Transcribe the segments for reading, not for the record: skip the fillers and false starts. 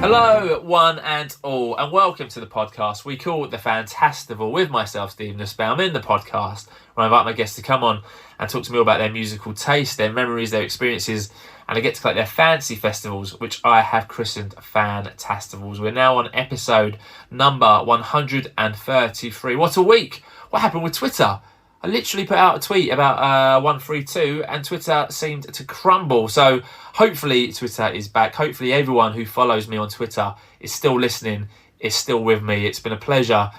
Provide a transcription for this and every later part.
Hello, one and all, and welcome to the podcast we call the Fantastival with myself, Steve Nussbaum, in the podcast where I invite my guests to come on and talk to me all about their musical taste, their memories, their experiences, and I get to collect their fantasy festivals, which I have christened Fantastivals. We're now on episode number 133. What a week! What happened with Twitter? I literally put out a tweet about 132 and Twitter seemed to crumble. So hopefully Twitter is back. Hopefully everyone who follows me on Twitter is still listening, is still with me. It's been a pleasure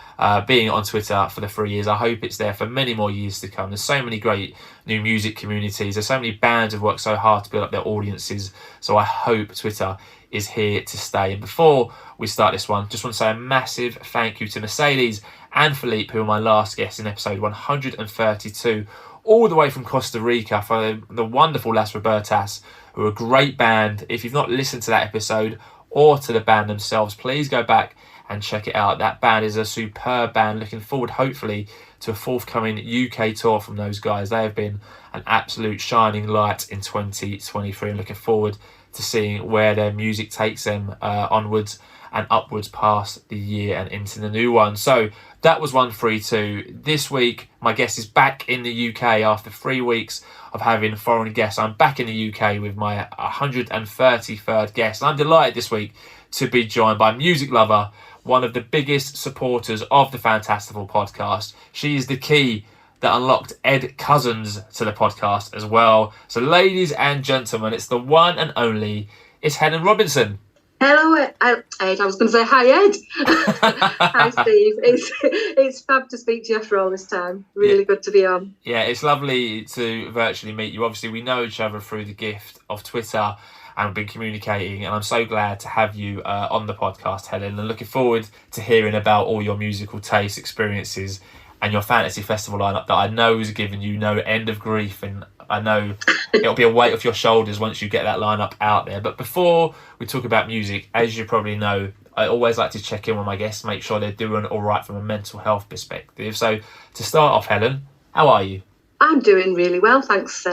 being on Twitter for the 3 years. I hope it's there for many more years to come. There's so many great new music communities. There's so many bands who've worked so hard to build up their audiences. So I hope Twitter is here to stay. And before we start this one, just want to say a massive thank you to Mercedes and Philippe, who are my last guests in episode 132, all the way from Costa Rica, for the wonderful Las Robertas, who are a great band. If you've not listened to that episode or to the band themselves, please go back and check it out. That band is a superb band. Looking forward, hopefully, to a forthcoming UK tour from those guys. They have been an absolute shining light in 2023, and looking forward to seeing where their music takes them onwards and upwards past the year and into the new one. So that was 132. This week, my guest is back in the UK after 3 weeks of having foreign guests. I'm back in the UK with my 133rd guest. And I'm delighted this week to be joined by music lover, one of the biggest supporters of the Fantastival Podcast. She is the key that unlocked Ed Cousins to the podcast as well. So ladies and gentlemen, it's the one and only, it's Helen Robinson. Hello, Ed. I was going to say hi, Ed. Hi, Steve. It's fab to speak to you after all this time. Really good to be on. Yeah, it's lovely to virtually meet you. Obviously, we know each other through the gift of Twitter and we've been communicating, and I'm so glad to have you on the podcast, Helen, and looking forward to hearing about all your musical tastes, experiences, and your fantasy festival lineup that I know has given you no end of grief, and I know it'll be a weight off your shoulders once you get that lineup out there. But before we talk about music, as you probably know, I always like to check in with my guests, make sure they're doing all right from a mental health perspective. So to start off, Helen, how are you? I'm doing really well, thanks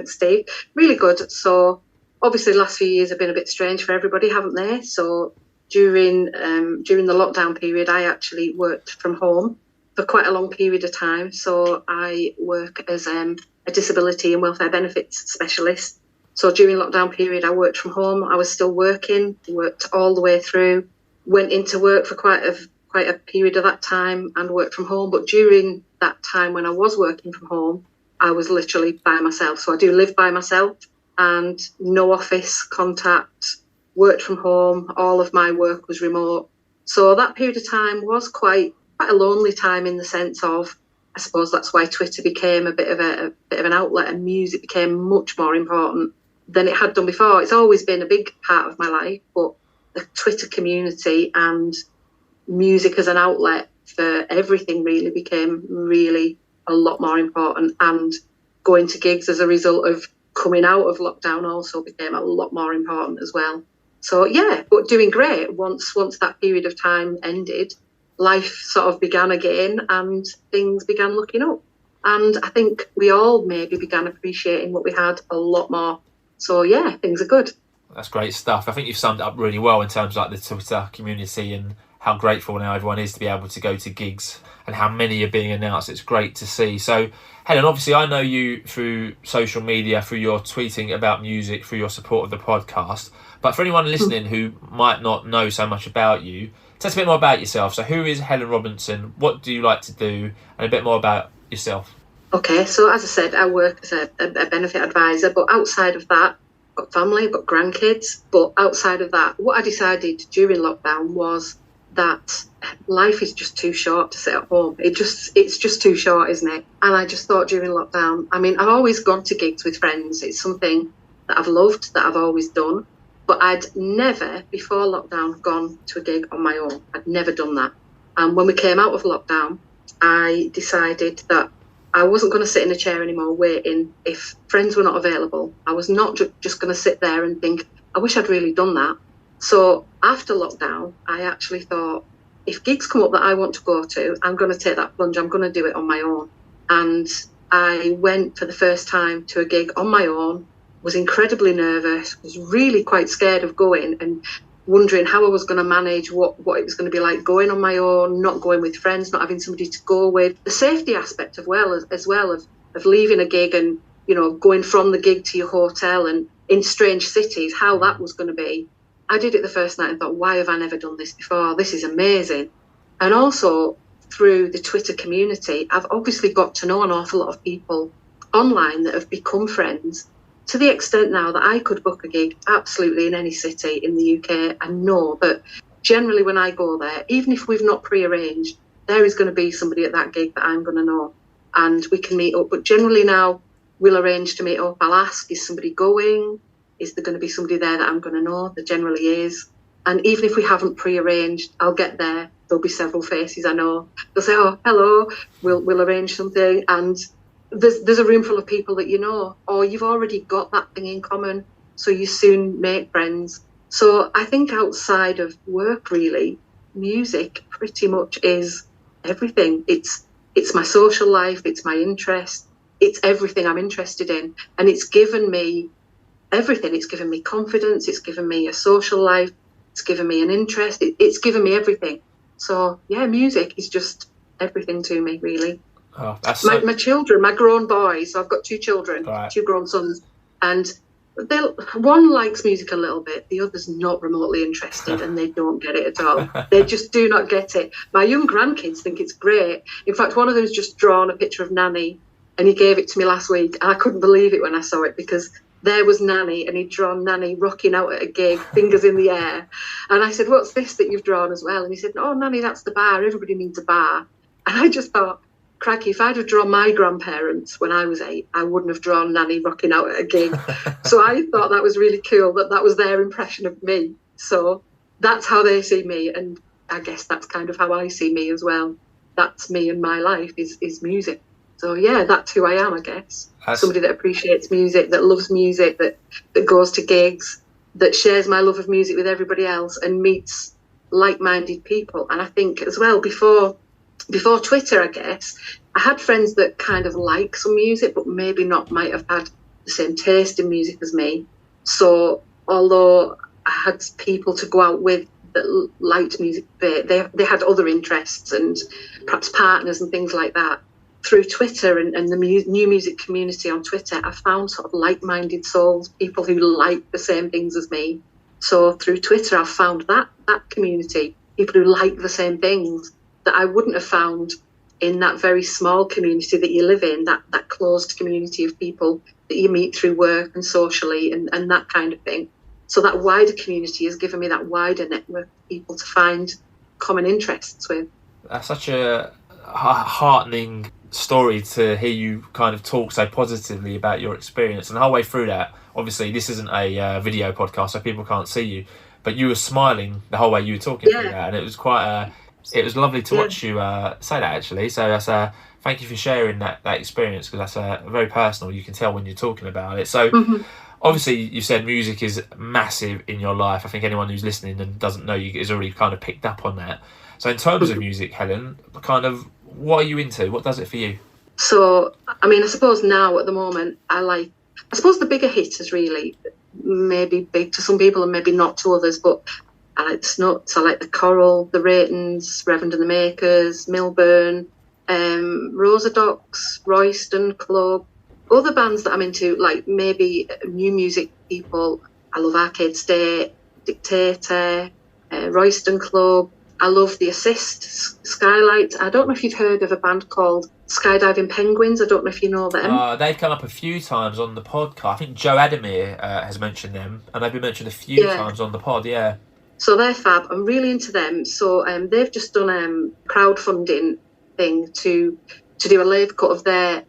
Steve. Really good. So obviously the last few years have been a bit strange for everybody, haven't they? So during the lockdown period, I actually worked from home for quite a long period of time. So I work as a disability and welfare benefits specialist. So during lockdown period, I worked from home. I was still working, worked all the way through, went into work for quite a period of that time and worked from home. But during that time when I was working from home, I was literally by myself. So I do live by myself and no office contact, worked from home. All of my work was remote. So that period of time was quite a lonely time, in the sense of, I suppose that's why Twitter became a bit of an outlet, and music became much more important than it had done before. It's always been a big part of my life, but the Twitter community and music as an outlet for everything really became really a lot more important, and going to gigs as a result of coming out of lockdown also became a lot more important as well. So yeah, but doing great. Once that period of time ended, life sort of began again and things began looking up. And I think we all maybe began appreciating what we had a lot more. So yeah, things are good. That's great stuff. I think you've summed it up really well in terms of like the Twitter community and how grateful now everyone is to be able to go to gigs and how many are being announced. It's great to see. So Helen, obviously I know you through social media, through your tweeting about music, through your support of the podcast. But for anyone listening who might not know so much about you, tell us a bit more about yourself. So who is Helen Robinson? What do you like to do? And a bit more about yourself. Okay, so as I said, I work as a benefit advisor, but outside of that, I've got family, I've got grandkids. But outside of that, what I decided during lockdown was that life is just too short to sit at home. It's just too short, isn't it? And I just thought during lockdown, I mean, I've always gone to gigs with friends. It's something that I've loved, that I've always done. But I'd never, before lockdown, gone to a gig on my own. I'd never done that. And when we came out of lockdown, I decided that I wasn't going to sit in a chair anymore waiting if friends were not available. I was not just going to sit there and think, I wish I'd really done that. So after lockdown, I actually thought, if gigs come up that I want to go to, I'm going to take that plunge. I'm going to do it on my own. And I went for the first time to a gig on my own, was incredibly nervous, was really quite scared of going. And wondering how I was going to manage, what it was going to be like going on my own, not going with friends, not having somebody to go with. The safety aspect as well of leaving a gig and, you know, going from the gig to your hotel and in strange cities, how that was going to be. I did it the first night and thought, why have I never done this before? This is amazing. And also through the Twitter community, I've obviously got to know an awful lot of people online that have become friends, to the extent now that I could book a gig absolutely in any city in the UK and know that generally when I go there, even if we've not pre-arranged, there is going to be somebody at that gig that I'm going to know and we can meet up. But generally now we'll arrange to meet up. I'll ask, is somebody going? Is there going to be somebody there that I'm going to know? There generally is. And even if we haven't pre-arranged, I'll get there. There'll be several faces I know. They'll say, oh, hello, we'll arrange something. And there's a room full of people that you know, or you've already got that thing in common, so you soon make friends. So I think outside of work, really, music pretty much is everything. It's my social life, it's my interest, it's everything I'm interested in. And it's given me everything. It's given me confidence, it's given me a social life, it's given me an interest, it's given me everything. So yeah, music is just everything to me, really. Oh, that's my children, my grown boys, so I've got two children, right. 2 grown sons, and one likes music a little bit, the other's not remotely interested and they don't get it at all. They just do not get it. My young grandkids think it's great. In fact, one of them has just drawn a picture of Nanny and he gave it to me last week and I couldn't believe it when I saw it because there was Nanny and he'd drawn Nanny rocking out at a gig, fingers in the air. And I said, what's this that you've drawn as well? And he said, oh, Nanny, that's the bar. Everybody needs a bar. And I just thought, crikey, if I'd have drawn my grandparents when I was 8, I wouldn't have drawn Nanny rocking out at a gig. So I thought that was really cool, that was their impression of me. So that's how they see me. And I guess that's kind of how I see me as well. That's me and my life is music. So yeah, that's who I am, I guess. Somebody that appreciates music, that loves music, that goes to gigs, that shares my love of music with everybody else and meets like-minded people. And I think as well, before Twitter, I guess, I had friends that kind of like some music, but maybe not might have had the same taste in music as me. So although I had people to go out with that liked music, they had other interests and perhaps partners and things like that. Through Twitter and the new music community on Twitter, I found sort of like-minded souls, people who like the same things as me. So through Twitter, I found that community, people who like the same things that I wouldn't have found in that very small community that you live in, that closed community of people that you meet through work and socially and that kind of thing. So that wider community has given me that wider network of people to find common interests with. That's such a heartening story to hear you kind of talk so positively about your experience. And the whole way through that, obviously this isn't a video podcast, so people can't see you, but you were smiling the whole way you were talking through that, and it was quite it was lovely to watch you say that, actually. So that's thank you for sharing that experience, because that's very personal. You can tell when you're talking about it. So obviously you said music is massive in your life. I think anyone who's listening and doesn't know you is already kind of picked up on that. So in terms of music, Helen, kind of what are you into? What does it for you? So, I mean, I suppose now at the moment, I suppose the bigger hitters really, maybe big to some people and maybe not to others, but I like the Snuts, I like the Coral, the Ratons, Reverend and the Makers, Milburn, Rosa Docks, Royston Club. Other bands that I'm into, like maybe new music people, I love Arcade State, Dictator, Royston Club. I love The Assist, Skylight. I don't know if you've heard of a band called Skydiving Penguins. I don't know if you know them. They've come up a few times on the podcast. I think Joe Adamir has mentioned them, and they've been mentioned a few times on the pod, yeah. So they're fab. I'm really into them. So they've just done a crowdfunding thing to do a lathe cut of their.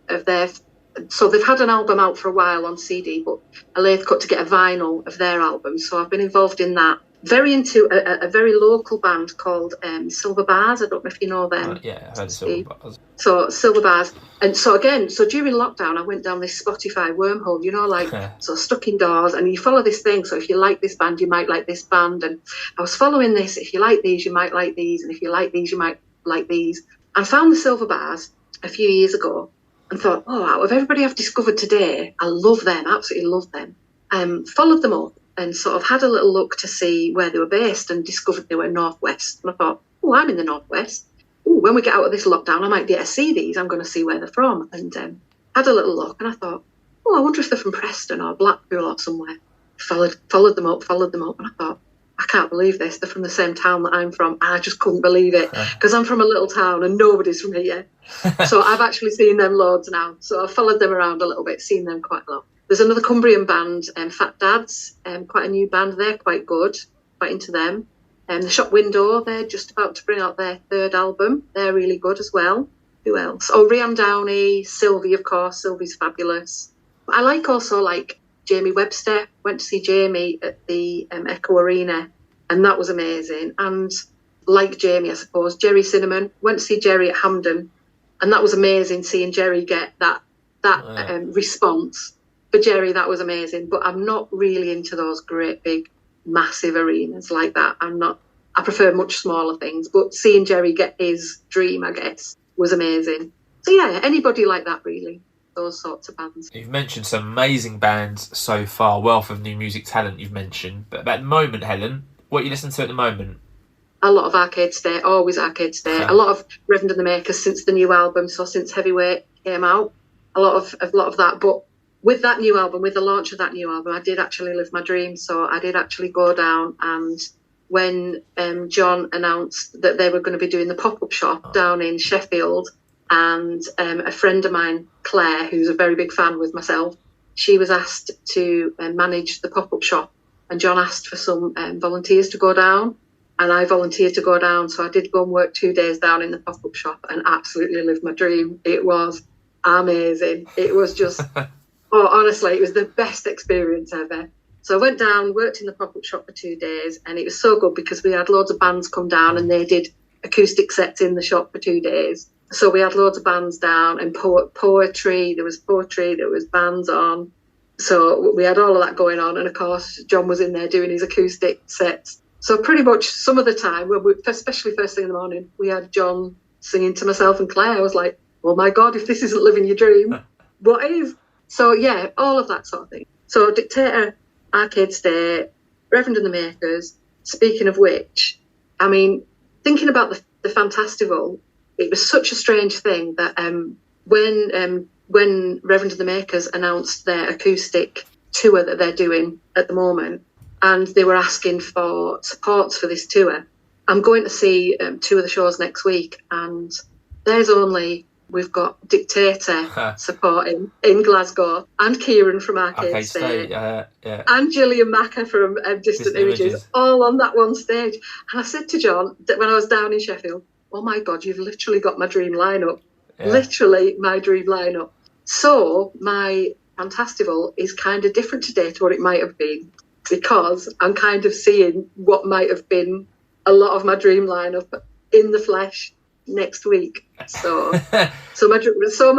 So they've had an album out for a while on CD, but a lathe cut to get a vinyl of their album. So I've been involved in that. Very into a very local band called Silver Bars. I don't know if you know them. Yeah, I heard of Silver Bars. So Silver Bars. And so during lockdown, I went down this Spotify wormhole, so stuck indoors, and you follow this thing. So if you like this band, you might like this band. And I was following this. If you like these, you might like these. And if you like these, you might like these. And found the Silver Bars a few years ago and thought, oh, out of everybody I've discovered today, I love them, absolutely love them. Followed them up. and sort of had a little look to see where they were based and discovered they were Northwest. And I thought, oh, I'm in the Northwest. Oh, when we get out of this lockdown, I might be able to see these. I'm going to see where they're from. And had a little look, and I thought, oh, I wonder if they're from Preston or Blackpool or somewhere. Followed them up, and I thought, I can't believe this. They're from the same town that I'm from. And I just couldn't believe it because I'm from a little town and nobody's from here. So I've actually seen them loads now. So I've followed them around a little bit, seen them quite a lot. There's another Cumbrian band, Fat Dads, quite a new band. They're quite good, quite into them. The Shop Window, they're just about to bring out their third album. They're really good as well. Who else? Oh, Rian Downey, Sylvie, of course. Sylvie's fabulous. I like Jamie Webster. Went to see Jamie at the Echo Arena, and that was amazing. And like Jamie, I suppose, Jerry Cinnamon. Went to see Jerry at Hampden, and that was amazing seeing Jerry get that response. For Jerry, that was amazing. But I'm not really into those great big massive arenas like that. I prefer much smaller things, but seeing Jerry get his dream, I guess, was amazing. So yeah, anybody like that really, those sorts of bands. You've mentioned some amazing bands so far, wealth of new music talent you've mentioned, but at the moment, Helen, what are you listening to at the moment? A lot of Arcade State, always Arcade State. A lot of Reverend and the Makers since the new album, so since Heavyweight came out, a lot of that. But with that new album, with the launch of that new album, I did actually live my dream. So I did actually go down, and when John announced that they were going to be doing the pop-up shop down in Sheffield, and a friend of mine, Claire, who's a very big fan with myself, she was asked to manage the pop-up shop, and John asked for some volunteers to go down, and I volunteered to go down. So I did go and work 2 days down in the pop-up shop and absolutely lived my dream. It was amazing. It was just... Oh, honestly, it was the best experience ever. So I went down, worked in the pop-up shop for 2 days, and it was so good because we had loads of bands come down and they did acoustic sets in the shop for 2 days. So we had loads of bands down and poetry, there was bands on. So we had all of that going on. And of course, John was in there doing his acoustic sets. So pretty much some of the time, especially first thing in the morning, we had John singing to myself and Claire. I was like, oh my God, if this isn't living your dream, what is? So yeah, all of that sort of thing. So Dictator, Arcade State, Reverend and the Makers. Speaking of which, I mean, thinking about the Fantastival, it was such a strange thing that when Reverend and the Makers announced their acoustic tour that they're doing at the moment, and they were asking for supports for this tour, I'm going to see 2 of the shows next week, and we've got Dictator supporting in Glasgow, and Kieran from Arcade State, and Gillian Macker from Distant Images, all on that one stage. And I said to John that when I was down in Sheffield, oh my God, you've literally got my dream lineup. Yeah. Literally my dream lineup. So my Fantastival is kind of different today to what it might have been, because I'm kind of seeing what might have been a lot of my dream lineup in the flesh next week. So my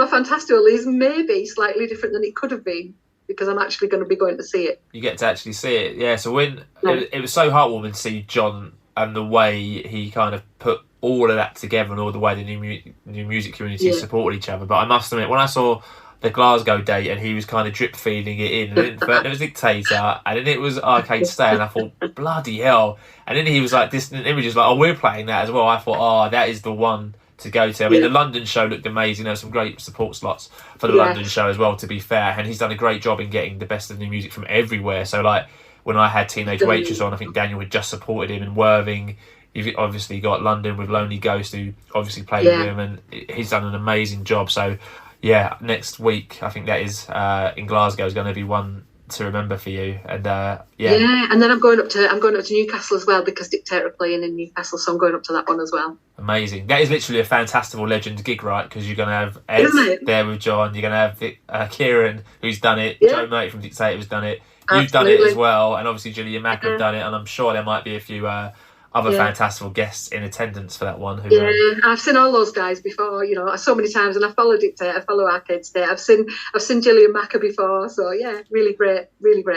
Fantastival is maybe slightly different than it could have been, because I'm actually going to be going to see it. You get to actually see it, yeah. So when it was so heartwarming to see John and the way he kind of put all of that together, and all the way the new music community supported each other. But I must admit, when I saw the Glasgow date and he was kind of drip feeding it in, and then it was Dictator, and then it was Arcade State, and I thought, bloody hell. And then he was like, Distant Images, like, oh, we're playing that as well. I thought, oh, that is the one to go to. I mean, the London show looked amazing. There were some great support slots for the London show as well, to be fair. And he's done a great job in getting the best of new music from everywhere. So, like, when I had Teenage Waitress on, I think Daniel had just supported him in Worthing. You've obviously got London with Lonely Ghost, who obviously played with him, and he's done an amazing job. So, yeah, next week, I think that is in Glasgow, is going to be one to remember for you. And and then I'm going up to Newcastle as well, because Dictator are playing in Newcastle, so I'm going up to that one as well. Amazing. That is literally a Fantastival Legend gig, right? Because you're going to have Ed there with John, you're going to have Kieran, who's done it, Joe Murray from Dictator has done it, you've done it as well, and obviously Gillian Mack have done it, and I'm sure there might be a few other Fantastival guests in attendance for that one. I've seen all those guys before, so many times, and I follow Dictator, I follow Arcade State. I've seen Gillian Macker before, so yeah, really great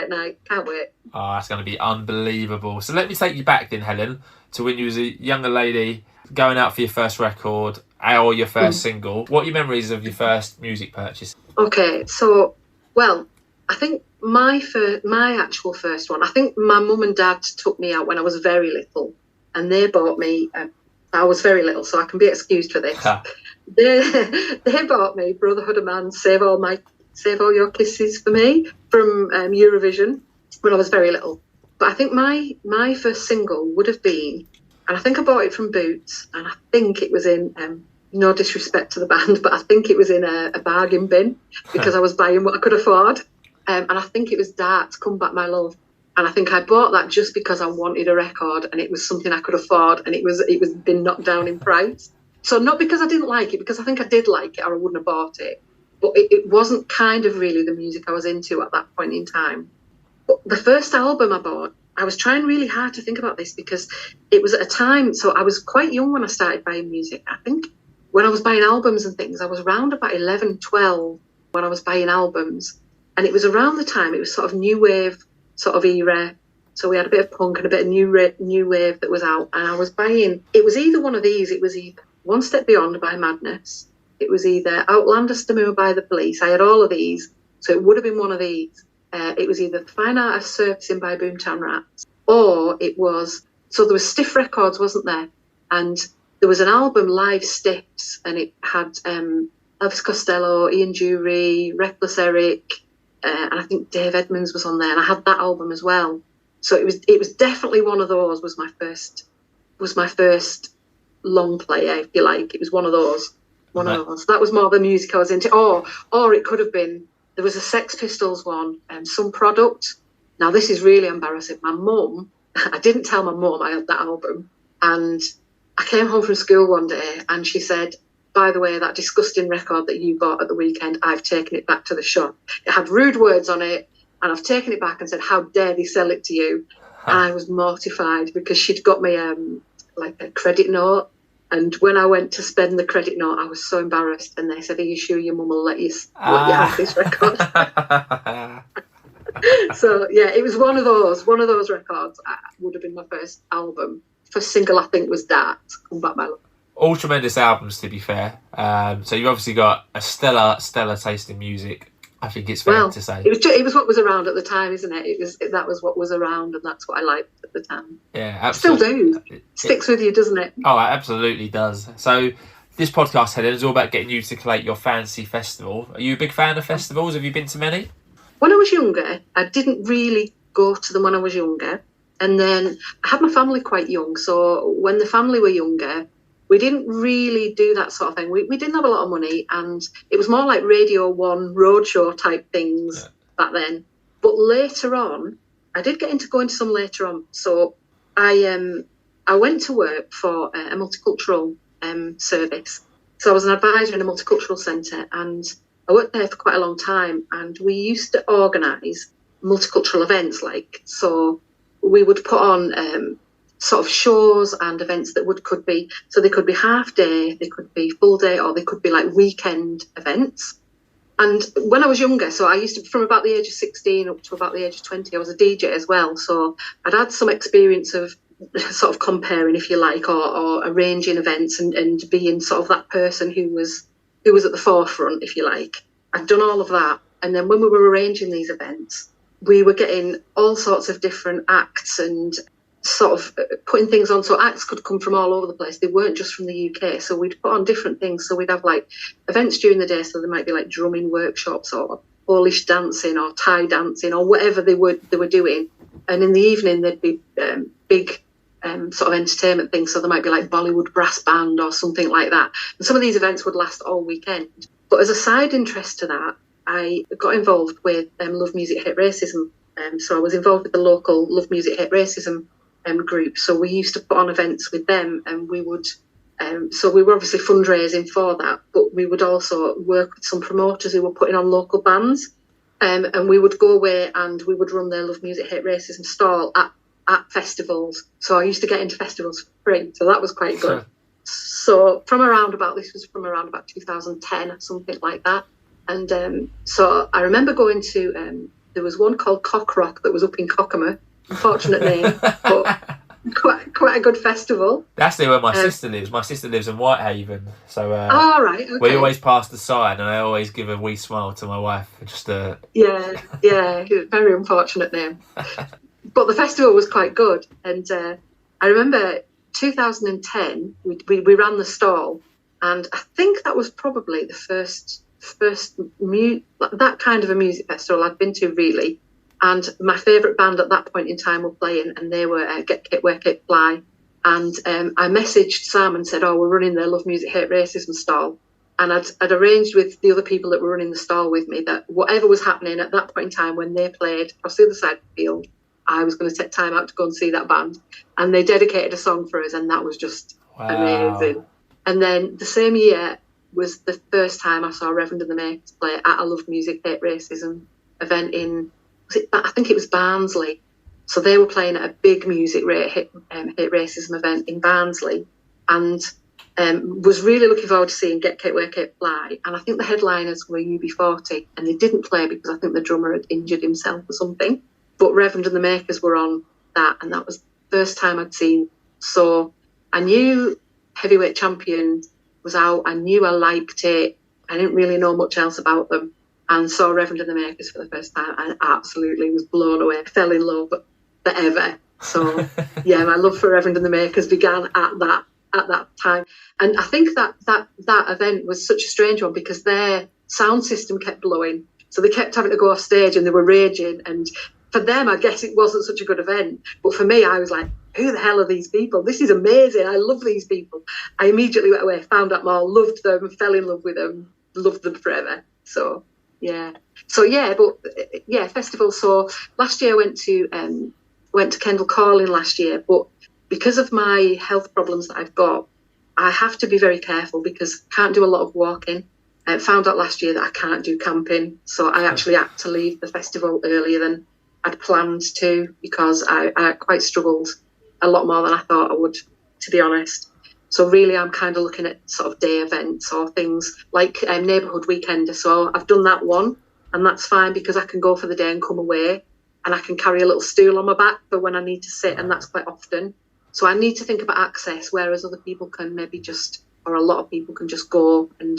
night. Can't wait. Oh, it's going to be unbelievable. So let me take you back then, Helen, to when you was a younger lady going out for your first record or your first single. What are your memories of your first music purchase? Okay, so, well, I think my actual first one, I think my mum and dad took me out when I was very little, and they bought me, I was very little, so I can be excused for this. They bought me Brotherhood of Man, Save All Your Kisses for me from Eurovision when I was very little. But I think my first single would have been, and I think I bought it from Boots, and I think it was in, no disrespect to the band, but I think it was in a bargain bin because I was buying what I could afford. And I think it was Darts, Come Back My Love. And I think I bought that just because I wanted a record and it was something I could afford, and it was been knocked down in price. So not because I didn't like it, because I think I did like it or I wouldn't have bought it. But it wasn't kind of really the music I was into at that point in time. But the first album I bought, I was trying really hard to think about this because it was at a time, so I was quite young when I started buying music. I think when I was buying albums and things, I was around about 11, 12 when I was buying albums. And it was around the time, it was sort of new wave sort of era. So we had a bit of punk and a bit of new wave that was out. And I was buying, it was either one of these, it was either One Step Beyond by Madness. It was either Outlandish Demure by the Police. I had all of these, so it would have been one of these. It was either Fine Art of Surfacing by Boomtown Rats, or it was, so there was Stiff Records, wasn't there? And there was an album, Live Stiffs, and it had Elvis Costello, Ian Dury, Reckless Eric, and I think Dave Edmunds was on there, and I had that album as well. So it was definitely one of those. Was my first long player, if you like. It was one of those. One of those. That was more the music I was into. Or it could have been, there was a Sex Pistols one, Some Product. Now this is really embarrassing. My mum, I didn't tell my mum I had that album, and I came home from school one day and she said, by the way, that disgusting record that you bought at the weekend, I've taken it back to the shop. It had rude words on it, and I've taken it back and said, how dare they sell it to you? And I was mortified because she'd got me like a credit note. And when I went to spend the credit note, I was so embarrassed. And they said, are you sure your mum will let you have this record? So, yeah, it was one of those records. Would have been my first album. First single, I think, was that, Come Back My Love. All tremendous albums, to be fair. So you've obviously got a stellar taste in music. I think it's fair to say. It was what was around at the time, isn't it? That was what was around, and that's what I liked at the time. Yeah, absolutely. Still do. Sticks with you, doesn't it? Oh, it absolutely does. So this podcast, Helen, is all about getting you to collate your fancy festival. Are you a big fan of festivals? Have you been to many? When I was younger, I didn't really go to them when I was younger. And then I had my family quite young. So when the family were younger, we didn't really do that sort of thing. We didn't have a lot of money, and it was more like Radio 1 roadshow type things back then. But later on, I did get into going to some later on. So I went to work for a multicultural service. So I was an advisor in a multicultural centre, and I worked there for quite a long time. And we used to organise multicultural events, so we would put on sort of shows and events that could be, so they could be half day, they could be full day, or they could be like weekend events. And when I was younger, so I used to, from about the age of 16 up to about the age of 20, I was a DJ as well. So I'd had some experience of sort of comparing, if you like, or arranging events and being sort of that person who was at the forefront, if you like. I'd done all of that. And then when we were arranging these events, we were getting all sorts of different acts and sort of putting things on. So acts could come from all over the place. They weren't just from the UK. So we'd put on different things. So we'd have like events during the day. So there might be like drumming workshops or Polish dancing or Thai dancing or whatever they were doing. And in the evening, there'd be big sort of entertainment things. So there might be like Bollywood brass band or something like that. And some of these events would last all weekend. But as a side interest to that, I got involved with Love Music Hate Racism. So I was involved with the local Love Music Hate Racism group. So we used to put on events with them, and we would so we were obviously fundraising for that, but we would also work with some promoters who were putting on local bands, and we would go away and we would run their Love Music Hate Racism stall at festivals. So I used to get into festivals for free, so that was quite good. So this was from around about 2010 or something like that. And so I remember going to there was one called Cock Rock that was up in Cockermouth. Unfortunate name, but quite a good festival. That's where my sister lives. My sister lives in Whitehaven, so right, okay. we always pass the sign, and I always give a wee smile to my wife. Just yeah, very unfortunate name. But the festival was quite good, and I remember 2010 we ran the stall, and I think that was probably the first that kind of a music festival I'd been to, really. And my favourite band at that point in time were playing, and they were Get Kit, Wear Kit, Fly. And I messaged Sam and said, we're running the Love Music, Hate Racism stall. And I'd arranged with the other people that were running the stall with me that whatever was happening at that point in time when they played across the other side of the field, I was going to take time out to go and see that band. And they dedicated a song for us, and that was just amazing. And then the same year was the first time I saw Reverend and the Makers play at a Love Music, Hate Racism event in, I think it was Barnsley. So they were playing at a big music hate racism event in Barnsley, and was really looking forward to seeing Get Kate, Wear Kate, Fly. And I think the headliners were UB40, and they didn't play because I think the drummer had injured himself or something. But Reverend and the Makers were on that, and that was the first time I'd seen. So I knew Heavyweight Champion was out. I knew I liked it. I didn't really know much else about them, and saw Reverend and the Makers for the first time, and absolutely was blown away. Fell in love forever. So yeah, my love for Reverend and the Makers began at that time. And I think that event was such a strange one because their sound system kept blowing, so they kept having to go off stage and they were raging. And for them, I guess it wasn't such a good event, but for me, I was like, who the hell are these people? This is amazing. I love these people. I immediately went away, found out more, loved them, fell in love with them, loved them forever. So yeah, festival. So last year I went to Kendal Calling last year, but because of my health problems that I've got, I have to be very careful because I can't do a lot of walking. I found out last year that I can't do camping, so I actually had to leave the festival earlier than I'd planned to because I quite struggled a lot more than I thought I would, to be honest. So really I'm kind of looking at sort of day events or things like neighbourhood weekender. So I've done that one, and that's fine because I can go for the day and come away, and I can carry a little stool on my back for when I need to sit, and that's quite often. So I need to think about access, whereas other people can maybe just, or a lot of people can just go and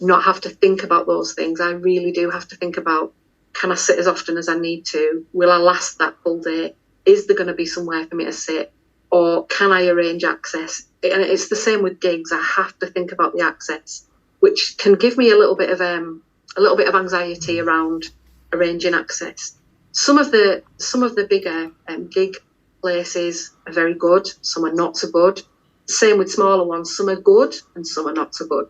not have to think about those things. I really do have to think about, can I sit as often as I need to? Will I last that full day? Is there going to be somewhere for me to sit? Or can I arrange access? And it's the same with gigs. I have to think about the access, which can give me a little bit of anxiety around arranging access. Some of the bigger gig places are very good. Some are not so good. Same with smaller ones. Some are good and some are not so good.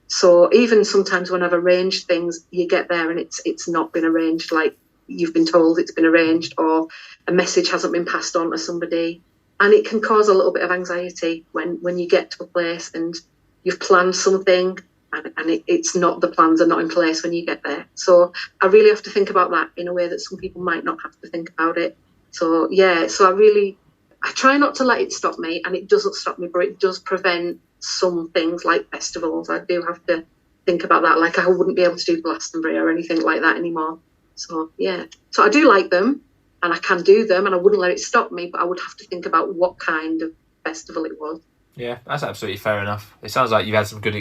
So even sometimes when I've arranged things, you get there and it's not been arranged like you've been told it's been arranged, or a message hasn't been passed on to somebody. And it can cause a little bit of anxiety when you get to a place and you've planned something and the plans are not in place when you get there. So I really have to think about that in a way that some people might not have to think about it. So yeah, I try not to let it stop me, and it doesn't stop me, but it does prevent some things like festivals. I do have to think about that. Like I wouldn't be able to do Glastonbury or anything like that anymore. So yeah, so I do like them and I can do them and I wouldn't let it stop me, but I would have to think about what kind of festival it was. Yeah, that's absolutely fair enough. It sounds like you've had some good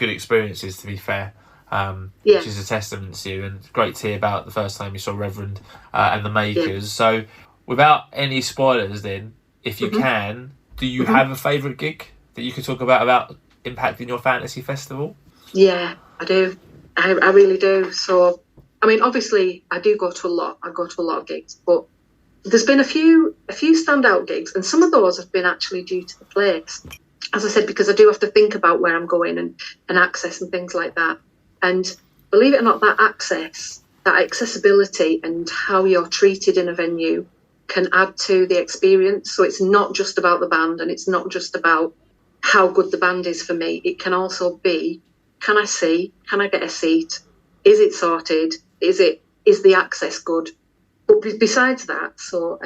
experiences, to be fair, which is a testament to you, and great to hear about the first time you saw Reverend and the Makers. Yeah. So without any spoilers then, if you can, do you have a favourite gig that you could talk about impacting your fantasy festival? Yeah, I do. I really do. So, I mean, obviously, I do go to a lot. I go to a lot of gigs, but there's been a few standout gigs, and some of those have been actually due to the place. As I said, because I do have to think about where I'm going and access and things like that. And believe it or not, that access, that accessibility and how you're treated in a venue can add to the experience. So it's not just about the band, and it's not just about how good the band is for me. It can also be, can I see? Can I get a seat? Is it sorted? Is the access good? But besides that, so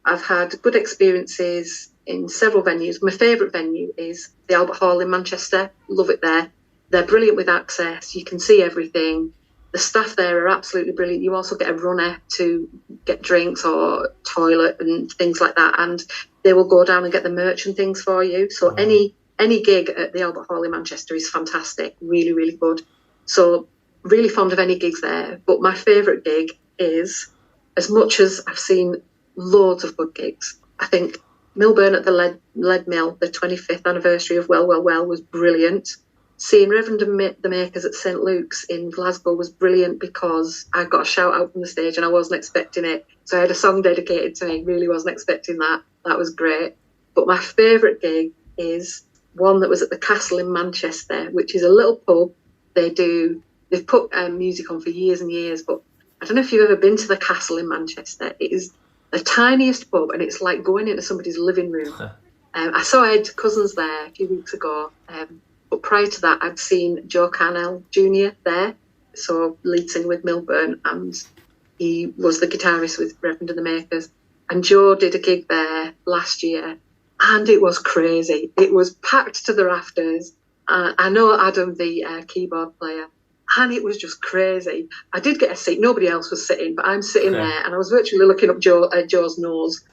I've had good experiences in several venues. My favourite venue is the Albert Hall in Manchester. Love it there. They're brilliant with access. You can see everything. The staff there are absolutely brilliant. You also get a runner to get drinks or toilet and things like that, and they will go down and get the merch and things for you. So any gig at the Albert Hall in Manchester is fantastic, really, really good. So really fond of any gigs there. But my favourite gig is, as much as I've seen loads of good gigs, I think Milburn at the Lead Mill, the 25th anniversary of Well, Well, Well was brilliant. Seeing Reverend and the Makers at St Luke's in Glasgow was brilliant because I got a shout out from the stage and I wasn't expecting it. So I had a song dedicated to me, really wasn't expecting that. That was great. But my favourite gig is one that was at the Castle in Manchester, which is a little pub. They've put music on for years and years, but I don't know if you've ever been to the Castle in Manchester. It is the tiniest pub and it's like going into somebody's living room. I saw Ed Cousins there a few weeks ago. But prior to that, I'd seen Joe Carnell Jr. there, so lead singer with Milburn, and he was the guitarist with Reverend and the Makers. And Joe did a gig there last year, and it was crazy. It was packed to the rafters. I know Adam, the keyboard player, and it was just crazy. I did get a seat. Nobody else was sitting, but I'm sitting there, and I was virtually looking up Joe's nose.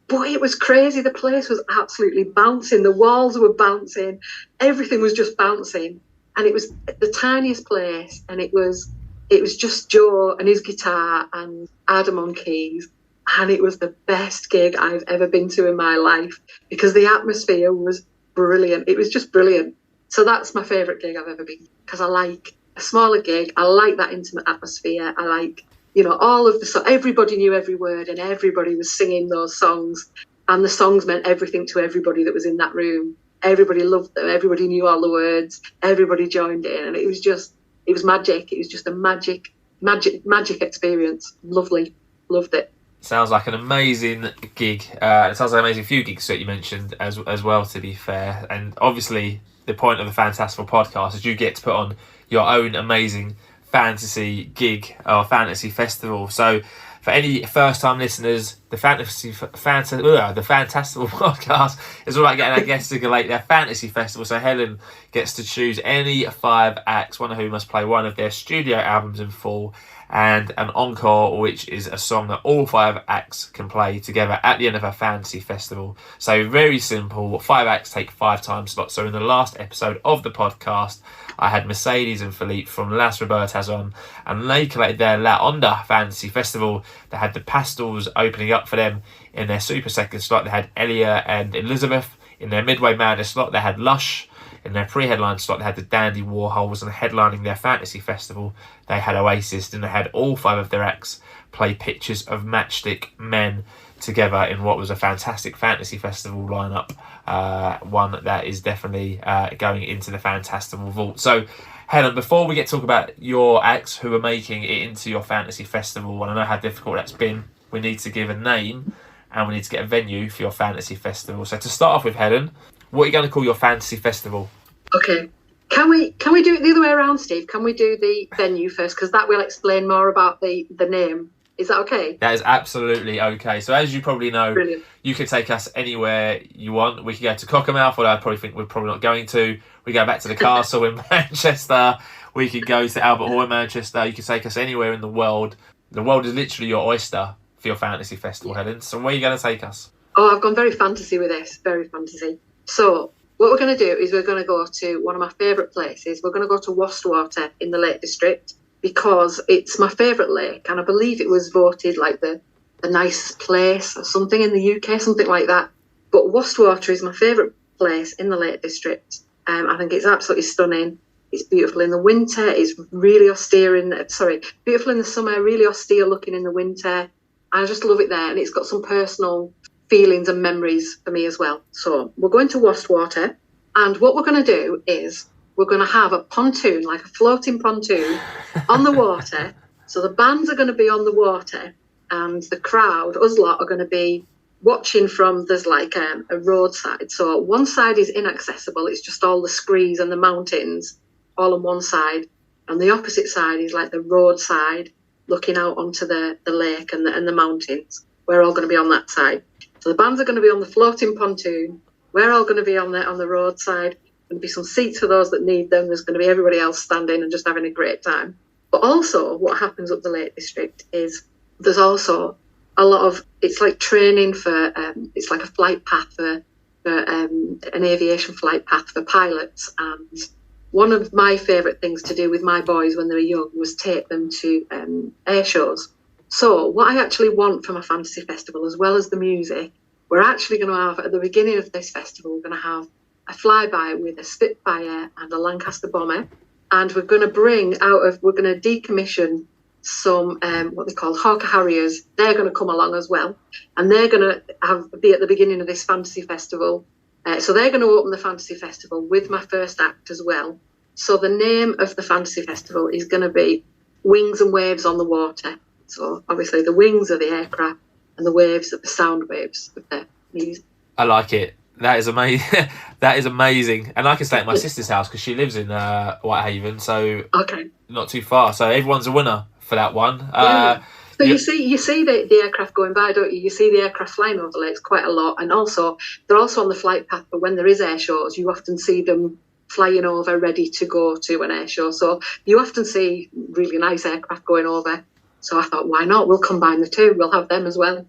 But it was crazy. The place was absolutely bouncing. The walls were bouncing. Everything was just bouncing. And it was the tiniest place. And it was just Joe and his guitar and Adam on keys. And it was the best gig I've ever been to in my life because the atmosphere was brilliant. It was just brilliant. So that's my favourite gig I've ever been, because I like a smaller gig. I like that intimate atmosphere. I like, all of everybody knew every word and everybody was singing those songs, and the songs meant everything to everybody that was in that room. Everybody loved them. Everybody knew all the words. Everybody joined in, and it was magic. It was just a magic experience. Lovely. Loved it. Sounds like an amazing gig. It sounds like an amazing few gigs that you mentioned as well, to be fair. And obviously the point of the Fantastival podcast is you get to put on your own amazing fantasy gig or fantasy festival. So for any first-time listeners, the Fantastival Podcast is all about getting our guests to collate their fantasy festival. So Helen gets to choose any 5 acts, one of whom must play one of their studio albums in full, and an encore, which is a song that all 5 acts can play together at the end of a fantasy festival. So very simple. 5 acts take 5 time slots. So in the last episode of the podcast, I had Mercedes and Philippe from Las Robertas on, and they collated their La Onda Fantasy Festival. They had the Pastels opening up for them in their Super Second slot. They had Elia and Elizabeth. In their Midway Madness slot, they had Lush. In their pre-headline slot, they had the Dandy Warhols, and headlining their fantasy festival, they had Oasis. And they had all 5 of their acts play pictures of matchstick men together in what was a fantastic fantasy festival lineup. One that is definitely going into the Fantastival vault. So, Helen, before we get to talk about your acts who are making it into your fantasy festival, and I know how difficult that's been, we need to give a name and we need to get a venue for your fantasy festival. So to start off with, Helen, what are you going to call your fantasy festival? Okay. Can we do it the other way around, Steve? Can we do the venue first? Because that will explain more about the name. Is that okay? That is absolutely okay. So as you probably know, Brilliant. You can take us anywhere you want. We can go to Cockermouth, although I probably think we're probably not going to. We go back to the castle in Manchester. We could go to Albert Hall in Manchester. You can take us anywhere in the world. The world is literally your oyster for your fantasy festival, Helen. So where are you going to take us? Oh, I've gone very fantasy with this. Very fantasy. So what we're going to do is we're going to go to one of my favourite places. We're going to go to Wastwater in the Lake District because it's my favourite lake, and I believe it was voted like the nicest place or something in the UK, something like that. But Wastwater is my favourite place in the Lake District. I think it's absolutely stunning. It's beautiful in the winter. It's really austere beautiful in the summer, really austere looking in the winter. I just love it there, and it's got some personal feelings and memories for me as well. So we're going to Wastwater, and what we're going to do is we're going to have a pontoon, like a floating pontoon on the water. So the bands are going to be on the water, and the crowd, us lot, are going to be watching from, there's like a roadside. So one side is inaccessible. It's just all the screes and the mountains all on one side. And the opposite side is like the roadside looking out onto the lake and the mountains. We're all going to be on that side. So the bands are going to be on the floating pontoon. We're all going to be on the roadside. There's going to be some seats for those that need them. There's going to be everybody else standing and just having a great time. But also what happens up the Lake District is there's also a lot of, it's like training for, it's like a flight path for an aviation flight path for pilots. And one of my favourite things to do with my boys when they were young was take them to air shows. So what I actually want from a fantasy festival, as well as the music, we're actually going to have, at the beginning of this festival, we're going to have a flyby with a Spitfire and a Lancaster bomber. And we're going to we're going to decommission some, what they call Hawker Harriers. They're going to come along as well. And they're going to be at the beginning of this fantasy festival. So they're going to open the fantasy festival with my first act as well. So the name of the fantasy festival is going to be Wings and Waves on the Water. So obviously the wings are the aircraft and the waves are the sound waves of the music. I like it. That is amazing. That is amazing. And I can stay at my sister's house because she lives in Whitehaven, so not too far. So everyone's a winner for that one. So you see the aircraft going by, don't you? You see the aircraft flying over the lakes quite a lot, and also they're also on the flight path. But when there is air shows, you often see them flying over, ready to go to an air show. So you often see really nice aircraft going over. So I thought, why not? We'll combine the two. We'll have them as well.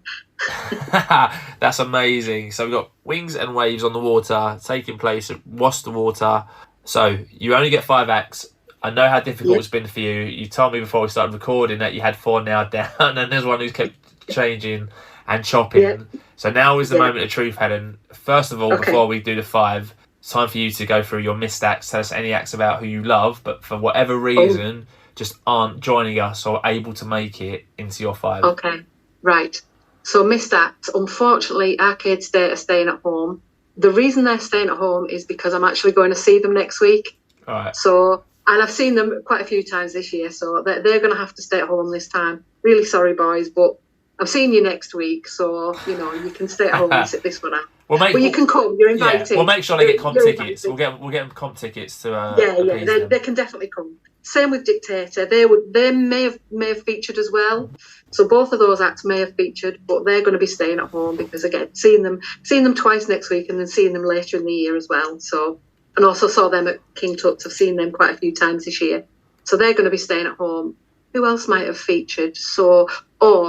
That's amazing. So we've got Wings and Waves on the Water taking place at Worcester Water. So you only get 5 acts. I know how difficult it's been for you. You told me before we started recording that you had 4 nailed down, and there's one who's kept changing and chopping. Yeah. So now is the moment of truth, Helen. First of all, before we do the 5, it's time for you to go through your missed acts. Tell us any acts about who you love, but for whatever reason, just aren't joining us or able to make it into your 5. Okay, right. So missed acts. Unfortunately, Arcade State are staying at home. The reason they're staying at home is because I'm actually going to see them next week. All right. So, and I've seen them quite a few times this year, so they're going to have to stay at home this time. Really sorry, boys, but I'm seeing you next week, so, you can stay at home and sit this one out. But you can come. You're invited. Yeah, we'll make sure they get comp tickets. We'll get them comp tickets to. They can definitely come. Same with Dictator. They may have featured as well. So both of those acts may have featured, but they're going to be staying at home because again, seeing them twice next week and then seeing them later in the year as well. So, and also saw them at King Tut's. I've seen them quite a few times this year. So they're going to be staying at home. Who else might have featured? So, one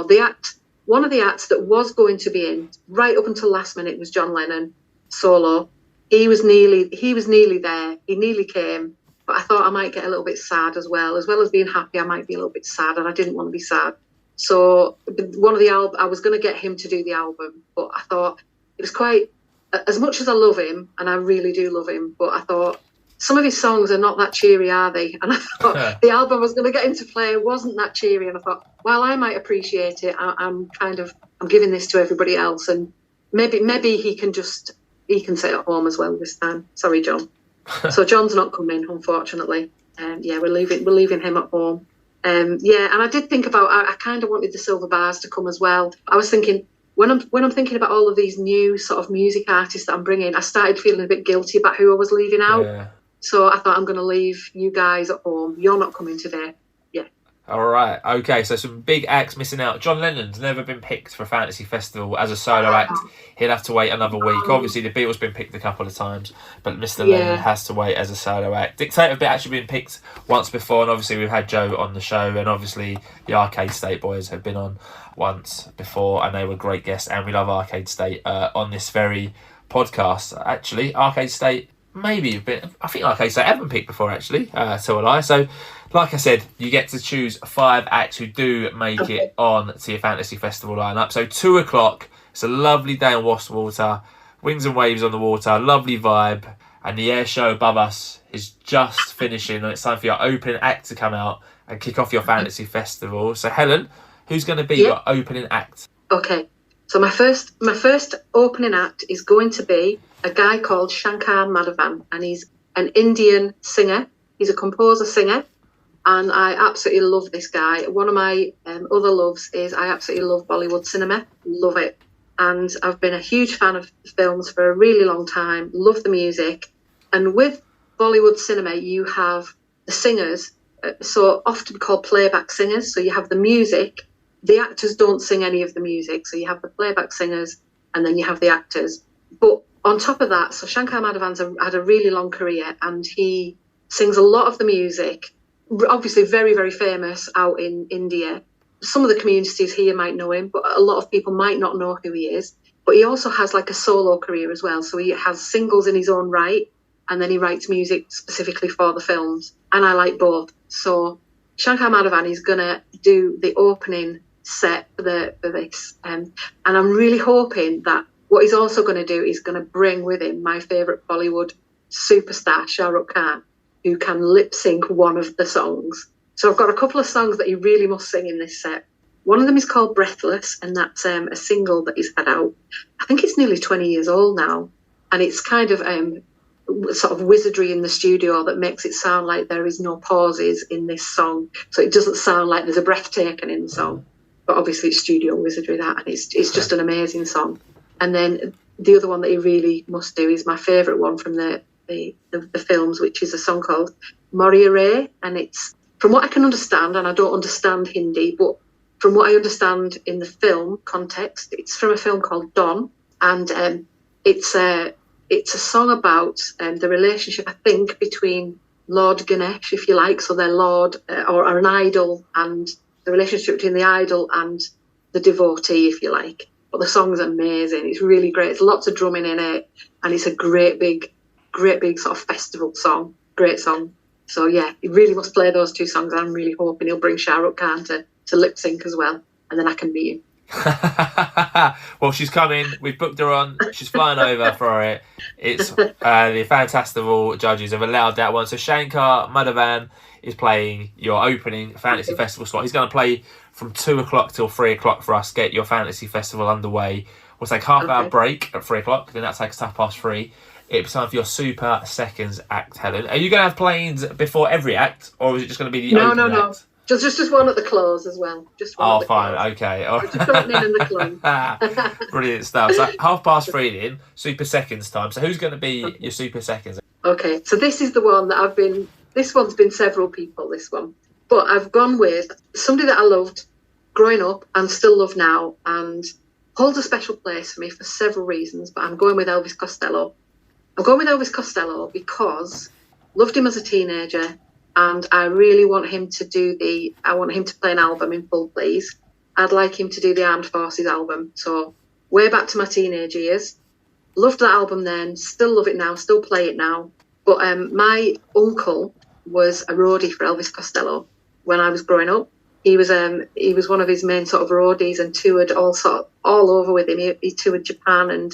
of the acts that was going to be in right up until last minute was John Lennon solo. He was nearly there. He nearly came, but I thought I might get a little bit sad as well as being happy. I might be a little bit sad, and I didn't want to be sad. So I was going to get him to do the album, but I thought it was quite, as much as I love him, and I really do love him, but I thought some of his songs are not that cheery, are they? And I thought the album I was going to get him to play wasn't that cheery, and I thought, while I might appreciate it, I'm giving this to everybody else, and maybe he can sit at home as well this time. Sorry, John. So John's not coming, unfortunately. We're leaving him at home. And I did think about, I kind of wanted the Silver Bars to come as well. I was thinking, when I'm thinking about all of these new sort of music artists that I'm bringing, I started feeling a bit guilty about who I was leaving out. Yeah. So I thought, I'm going to leave you guys at home. You're not coming today. Yeah. All right. Okay. So some big acts missing out. John Lennon's never been picked for a fantasy festival as a solo act. He'll have to wait another week. Obviously, the Beatles been picked a couple of times, but Mr. Lennon has to wait as a solo act. Dictator have actually been picked once before, and obviously we've had Joe on the show, and obviously the Arcade State boys have been on once before, and they were great guests, and we love Arcade State on this very podcast. Actually, Arcade State maybe have been, I think Arcade State haven't picked before actually, so will I. So like I said, you get to choose 5 acts who do make it on to your fantasy festival lineup. So 2:00, it's a lovely day on Worcester Water, Wings and Waves on the water, lovely vibe, and the air show above us is just finishing, and it's time for your opening act to come out and kick off your fantasy festival. So Helen, who's going to be your opening act? Okay, so my first opening act is going to be a guy called Shankar Madhavan, and he's an Indian singer. He's a composer-singer, and I absolutely love this guy. One of my other loves is I absolutely love Bollywood cinema. Love it. And I've been a huge fan of films for a really long time. Love the music. And with Bollywood cinema, you have the singers, so often called playback singers. So you have the music. The actors don't sing any of the music. So you have the playback singers, and then you have the actors. But on top of that, so Shankar Madhavan's had a really long career, and he sings a lot of the music, obviously very, very famous out in India. Some of the communities here might know him, but a lot of people might not know who he is. But he also has like a solo career as well. So he has singles in his own right, and then he writes music specifically for the films. And I like both. So Shankar Madhavan is going to do the opening set for this. And I'm really hoping that what he's also going to do is going to bring with him my favourite Bollywood superstar, Shah Rukh Khan, who can lip sync one of the songs. So I've got a couple of songs that he really must sing in this set. One of them is called Breathless, and that's a single that he's had out. I think it's nearly 20 years old now, and it's kind of sort of wizardry in the studio that makes it sound like there is no pauses in this song. So it doesn't sound like there's a breath taken in the song, but obviously it's studio wizardry, that, and it's just an amazing song. And then the other one that he really must do is my favourite one from the films, which is a song called Moria Ray, and it's, from what I can understand, and I don't understand Hindi, but from what I understand in the film context, it's from a film called Don, and it's a song about the relationship, I think, between Lord Ganesh, if you like, so their Lord or an idol, and the relationship between the idol and the devotee, if you like. But the song's amazing. It's really great. There's lots of drumming in it, and it's a great big sort of festival song. Great song. So yeah, he really must play those two songs. I'm really hoping he'll bring Shah Rukh Khan to lip sync as well, and then I can be him. Well, she's coming. We've booked her on. She's flying over for it. It's the Fantastival judges have allowed that one. So Shankar Madhavan is playing your opening fantasy festival slot. He's going to play from 2 o'clock till 3 o'clock for us. Get your fantasy festival underway. We'll take half-hour break at 3 o'clock. Then that takes 3:30. It'll be time for your super seconds act, Helen. Are you going to have planes before every act, or is it just going to be the opening act? Just one at the close as well. Just one. Oh, fine. Okay. Just opening and the close. Brilliant stuff. So 3:30 then, super seconds time. So who's going to be your super seconds? Okay. So this is the one that this one's been several people, this one. But I've gone with somebody that I loved growing up and still love now, and holds a special place for me for several reasons, but I'm going with Elvis Costello. I'm going with Elvis Costello because loved him as a teenager, and I really want him to I want him to play an album in full, please. I'd like him to do the Armed Forces album. So way back to my teenage years. Loved that album then, still love it now, still play it now. But my uncle was a roadie for Elvis Costello when I was growing up. He was one of his main sort of roadies and toured all over with him. He toured Japan and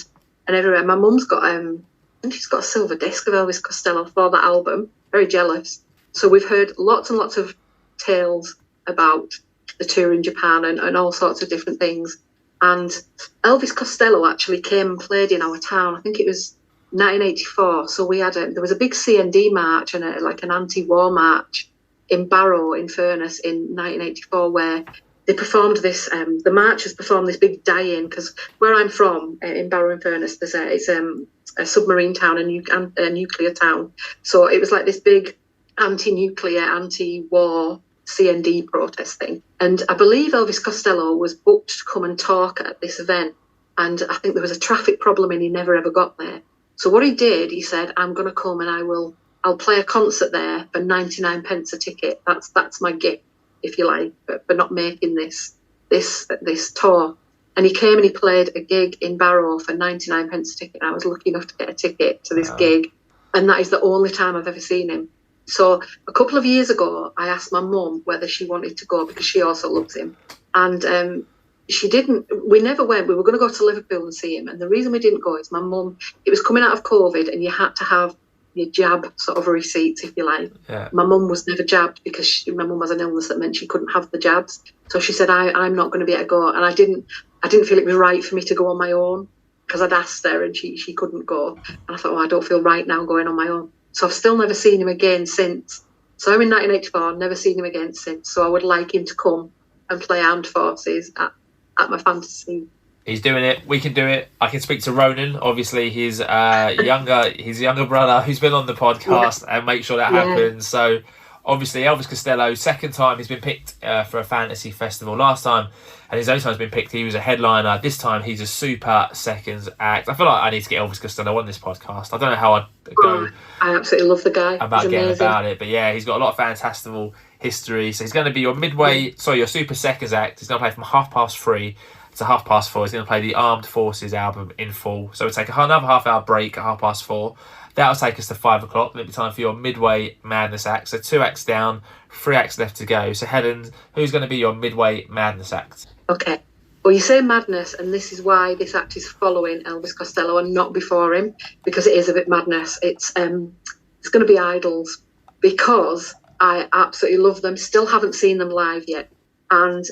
everywhere. My mum's got I think she's got a silver disc of Elvis Costello for that album. Very jealous. So we've heard lots and lots of tales about the tour in Japan and all sorts of different things. And Elvis Costello actually came and played in our town. I think it was 1984. So we had there was a big CND march and like an anti-war march in Barrow in Furness in 1984, where they performed this. The marchers performed this big die-in, because where I'm from in Barrow in Furness, it's a submarine town, a nuclear town. So it was like this big anti-nuclear, anti-war CND protest thing. And I believe Elvis Costello was booked to come and talk at this event. And I think there was a traffic problem and he never ever got there. So what he did, he said, I'm going to come and I'll play a concert there for 99 pence a ticket. That's my gift, if you like, for not making this tour. And he came and he played a gig in Barrow for 99 pence a ticket. I was lucky enough to get a ticket to this gig. And that is the only time I've ever seen him. So a couple of years ago, I asked my mum whether she wanted to go, because she also loves him. And she didn't. We never went. We were going to go to Liverpool and see him. And the reason we didn't go is my mum, it was coming out of COVID and you had to have your jab sort of receipts, if you like. Yeah. My mum was never jabbed because my mum has an illness that meant she couldn't have the jabs. So she said, I'm not going to be able to go. And I didn't feel it was right for me to go on my own, because I'd asked her and she couldn't go. And I thought, I don't feel right now going on my own. So I've still never seen him again since. So I'm in 1984, never seen him again since. So I would like him to come and play Armed Forces at my fantasy. He's doing it. We can do it. I can speak to Ronan, obviously his younger brother, who's been on the podcast, and make sure that happens. So Obviously, Elvis Costello, second time he's been picked for a fantasy festival. Last time, and his only time he's been picked, he was a headliner. This time, he's a super seconds act. I feel like I need to get Elvis Costello on this podcast. I don't know how I'd go. I absolutely love the guy. About getting about it, but yeah, he's got a lot of Fantastival history. So he's going to be your your super seconds act. He's going to play from 3:30 to 4:30. He's going to play the Armed Forces album in full. So we'll take another half-hour break at 4:30. That'll take us to 5 o'clock. It'll be time for your Midway Madness act. So 2 acts down, 3 acts left to go. So Helen, who's going to be your Midway Madness act? Okay. Well, you say madness, and this is why this act is following Elvis Costello and not before him, because it is a bit madness. It's going to be Idols, because I absolutely love them. Still haven't seen them live yet, and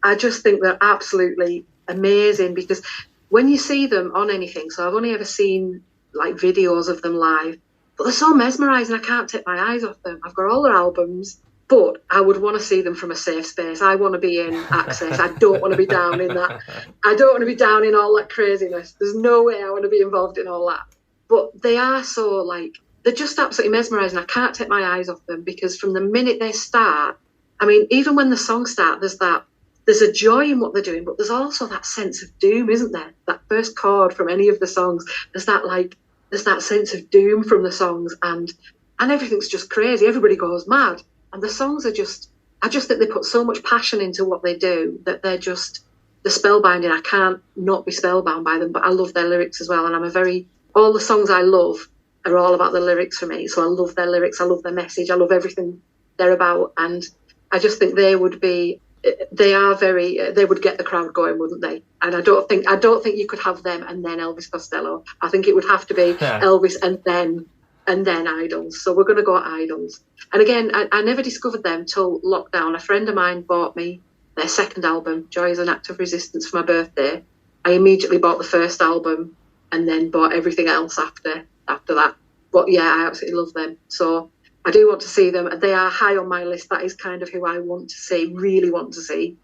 I just think they're absolutely amazing. Because when you see them on anything, so I've only ever seen like videos of them live, but they're so mesmerising. I can't take my eyes off them. I've got all their albums, but I would want to see them from a safe space. I want to be in Access. I don't want to be down in that. I don't want to be down in all that craziness. There's no way I want to be involved in all that. But they are so like, they're just absolutely mesmerising. I can't take my eyes off them, because from the minute they start, I mean, even when the songs start, there's a joy in what they're doing, but there's also that sense of doom, isn't there? That first chord from any of the songs, there's that sense of doom from the songs, and everything's just crazy. Everybody goes mad, and the songs are just, I just think they put so much passion into what they do that they're spellbinding. I can't not be spellbound by them, but I love their lyrics as well, and all the songs I love are all about the lyrics for me. So I love their lyrics, I love their message, I love everything they're about, and I just think they would get the crowd going, wouldn't they? And I don't think you could have them and then Elvis Costello. I think it would have to be Elvis and then Idols. So we're going to go Idols. And again, I never discovered them till lockdown. A friend of mine bought me their second album, Joy is an Act of Resistance, for my birthday. I immediately bought the first album and then bought everything else after that. But yeah, I absolutely love them. So I do want to see them. They are high on my list. That is kind of who I want to see, really want to see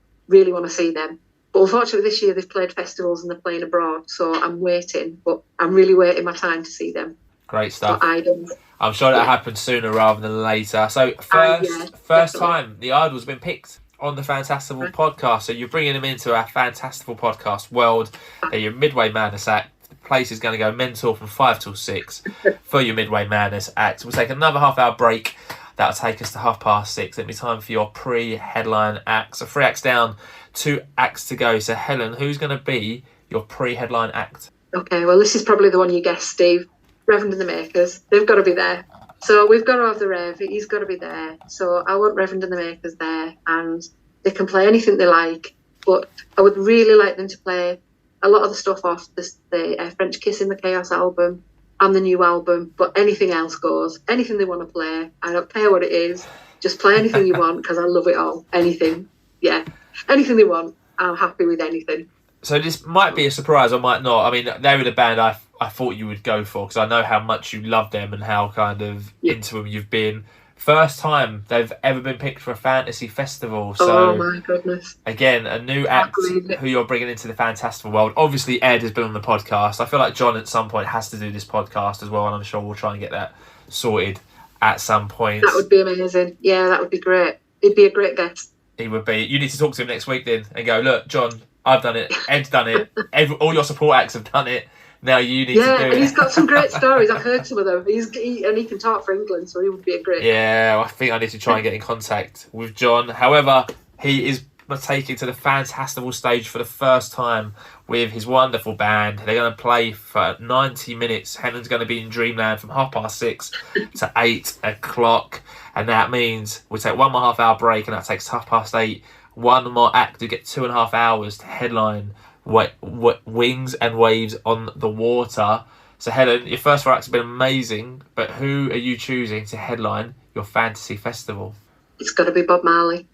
them. But unfortunately this year they've played festivals and they're playing abroad, so I'm waiting. But I'm really waiting my time to see them. Great stuff. So Idols. I'm sure that'll happen sooner rather than later. So first time the Idols have been picked on the Fantastival Podcast. So you're bringing them into our Fantastival Podcast world. They're your Midway Madness act. The place is going to go mental from 5 till 6 for your Midway Madness act. We'll take another half-hour break. That'll take us to 6:30. It'll be time for your pre-headline act. So 3 acts down, 2 acts to go. So Helen, who's going to be your pre-headline act? Okay, well, this is probably the one you guessed, Steve. Reverend and the Makers. They've got to be there. So we've got to have the Rev. He's got to be there. So I want Reverend and the Makers there, and they can play anything they like. But I would really like them to play a lot of the stuff off the French Kiss in the Chaos album and the new album. But anything else goes. Anything they want to play. I don't care what it is. Just play anything you want, because I love it all. Anything. Yeah. Anything they want. I'm happy with anything. So this might be a surprise, or might not. I mean, they were the band I thought you would go for, because I know how much you love them and how kind of into them you've been. First time they've ever been picked for a fantasy festival. So, oh my goodness. Again, a new act who you're bringing into the Fantastival world. Obviously, Ed has been on the podcast. I feel like John at some point has to do this podcast as well, and I'm sure we'll try and get that sorted at some point. That would be amazing. Yeah, that would be great. He'd be a great guest. He would be. You need to talk to him next week then and go, look, John, I've done it. Ed's done it. All your support acts have done it. Now you need to do it. Yeah, and he's got some great stories. I've heard some of them. He can talk for England, so he would be a great... Yeah, I think I need to try and get in contact with John. However, he is taking to the Fantastival stage for the first time with his wonderful band. They're going to play for 90 minutes. Helen's going to be in Dreamland from 6:30 to 8 o'clock. And that means we'll take 1.5 hour break, and that takes 8:30. One more act to get 2.5 hours to headline Wings and Waves on the Water. So Helen, your first 4 acts have been amazing, but who are you choosing to headline your fantasy festival? It's got to be Bob Marley.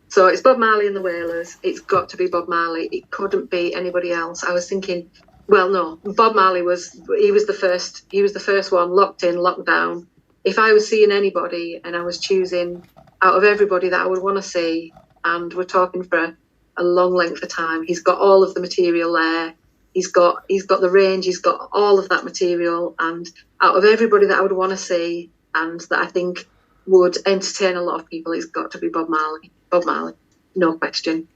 So it's Bob Marley and the Wailers. It's got to be Bob Marley. It couldn't be anybody else. I was thinking, well, no, Bob Marley was the first one, locked in, locked down. If I was seeing anybody and I was choosing out of everybody that I would want to see, and we're talking for a long length of time, he's got all of the material there. He's got the range. He's got all of that material. And out of everybody that I would want to see, and that I think would entertain a lot of people, it's got to be Bob Marley. Bob Marley, no question.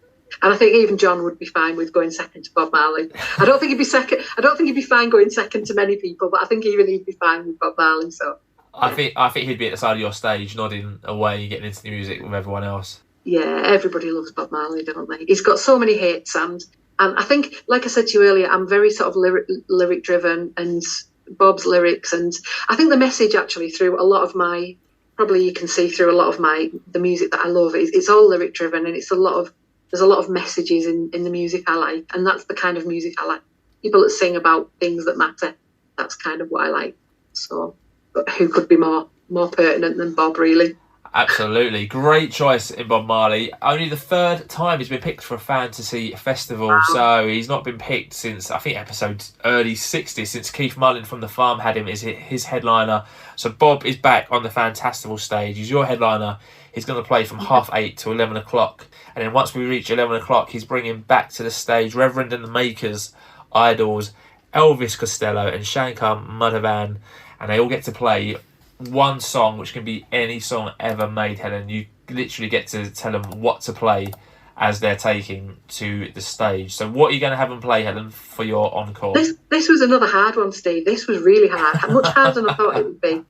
And I think even John would be fine with going second to Bob Marley. I don't think he'd be second. I don't think he'd be fine going second to many people, but I think even he'd be fine with Bob Marley. So I think he'd be at the side of your stage, nodding away, getting into the music with everyone else. Yeah, everybody loves Bob Marley, don't they? He's got so many hits, and I think, like I said to you earlier, I'm very sort of lyric driven, and Bob's lyrics, and I think the message actually through a lot of my, probably you can see through a lot of the music that I love, it's all lyric driven, and there's a lot of messages in the music I like, and that's the kind of music I like. People that sing about things that matter, that's kind of what I like. So, but who could be more pertinent than Bob, really? Absolutely. Great choice in Bob Marley. Only the third time he's been picked for a fantasy festival. Wow. So he's not been picked since, I think, episodes early 60s, since Keith Mullin from The Farm had him as his headliner. So Bob is back on the Fantastival stage. He's your headliner. He's going to play from 8:30 to 11 o'clock. And then once we reach 11 o'clock, he's bringing back to the stage Reverend and the Makers, Idols, Elvis Costello and Shankar Madhavan. And they all get to play one song, which can be any song ever made, Helen. You literally get to tell them what to play as they're taking to the stage. So what are you going to have them play, Helen, for your encore? This was another hard one, Steve. This was really hard, much harder than I thought it would be.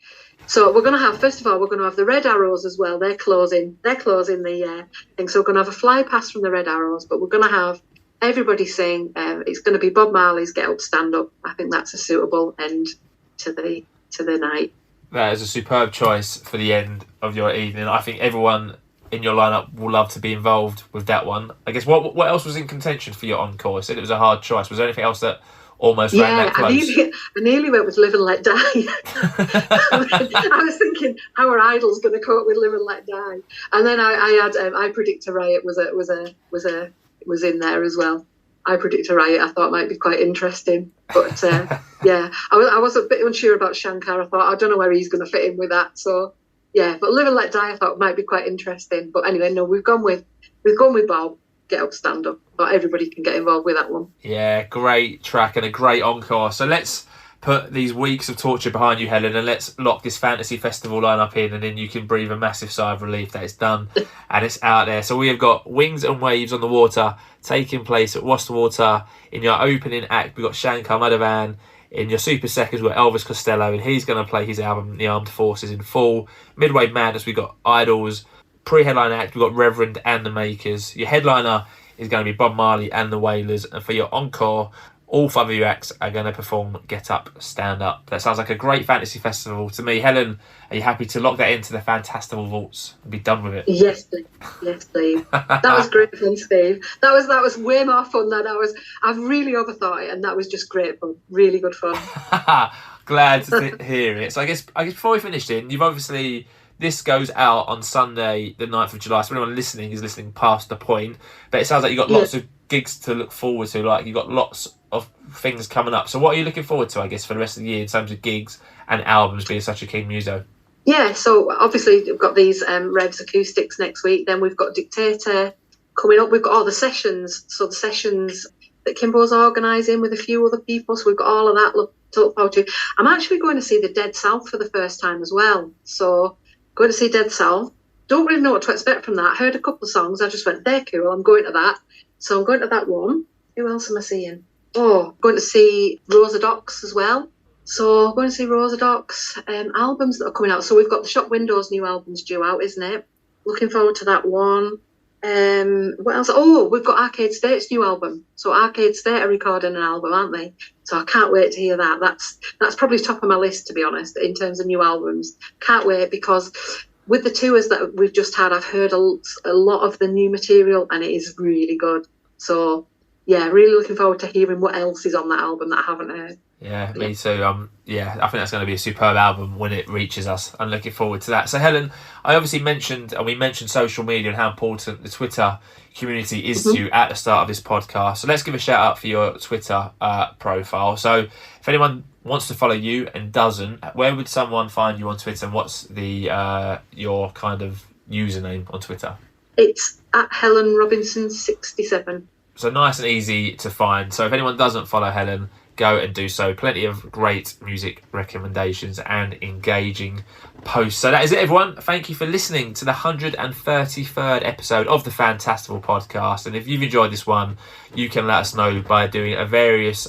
So we're going to have, first of all, we're going to have the Red Arrows as well. They're closing the thing. So we're going to have a fly past from the Red Arrows, but we're going to have everybody sing. It's going to be Bob Marley's Get Up, Stand Up. I think that's a suitable end to the night. That is a superb choice for the end of your evening. I think everyone in your lineup will love to be involved with that one. I guess what else was in contention for your encore? I said it was a hard choice. Was there anything else that almost ran that close? I nearly went with Live and Let Die. I was thinking, how are Idols going to cope with Live and Let Die? And then I had I Predict a Riot was in there as well. I Predict a Riot I thought might be quite interesting, but yeah, I was a bit unsure about Shankar. I thought, I don't know where he's going to fit in with that. So yeah, but Live and Let Die I thought might be quite interesting. But anyway, no, we've gone with Bob, Get Up, Stand Up. Thought everybody can get involved with that one. Yeah, great track and a great encore. So let's put these weeks of torture behind you, Helen, and let's lock this fantasy festival lineup in, and then you can breathe a massive sigh of relief that it's done and it's out there. So we have got Wings and Waves on the Water taking place at Water. In your opening act, we've got Shankar Madhavan. In your super seconds, we've got Elvis Costello, and he's going to play his album, The Armed Forces, in full. Midway Madness, we've got Idols. Pre-headline act, we've got Reverend and the Makers. Your headliner is going to be Bob Marley and the Wailers. And for your encore, all 5 of your acts are going to perform Get Up, Stand Up. That sounds like a great fantasy festival to me. Helen, are you happy to lock that into the Fantastival vaults and be done with it? Yes, please. Yes, please. That was great fun, Steve. That was way more fun than I've really overthought it, and that was just great fun. Really good fun. Glad to hear it. So I guess before we finish, you've obviously... This goes out on Sunday, the 9th of July. So anyone listening is listening past the point. But it sounds like you've got lots of gigs to look forward to. Like, you've got lots of things coming up. So what are you looking forward to, I guess, for the rest of the year in terms of gigs and albums being such a keen muso? Yeah, so obviously we've got these Revs acoustics next week. Then we've got Dictator coming up. We've got all the sessions. So the sessions that Kimbo's organising with a few other people. So we've got all of that to look forward to. I'm actually going to see the Dead South for the first time as well. So... going to see Dead South. Don't really know what to expect from that. Heard a couple of songs. I just went, they're cool. I'm going to that. So I'm going to that one. Who else am I seeing? Oh, going to see Rosa Docs as well. So I'm going to see Rosa Docs albums that are coming out. So we've got the Shop Windows new albums due out, isn't it? Looking forward to that one. What else? Oh, we've got Arcade State's new album. So Arcade State are recording an album, aren't they? So I can't wait to hear that. That's probably top of my list, to be honest, in terms of new albums. Can't wait, because with the tours that we've just had, I've heard a lot of the new material, and it is really good. So yeah, really looking forward to hearing what else is on that album that I haven't heard. Yeah, me too. Yeah, I think that's going to be a superb album when it reaches us. I'm looking forward to that. So Helen, I obviously mentioned social media and how important the Twitter community is to you at the start of this podcast. So let's give a shout out for your Twitter profile. So if anyone wants to follow you and doesn't, where would someone find you on Twitter, and what's the your kind of username on Twitter? It's at Helen Robinson 67. So nice and easy to find. So if anyone doesn't follow Helen, go and do so. Plenty of great music recommendations and engaging post. So that is it, everyone. Thank you for listening to the 133rd episode of the Fantastival Podcast. And if you've enjoyed this one, you can let us know by doing a various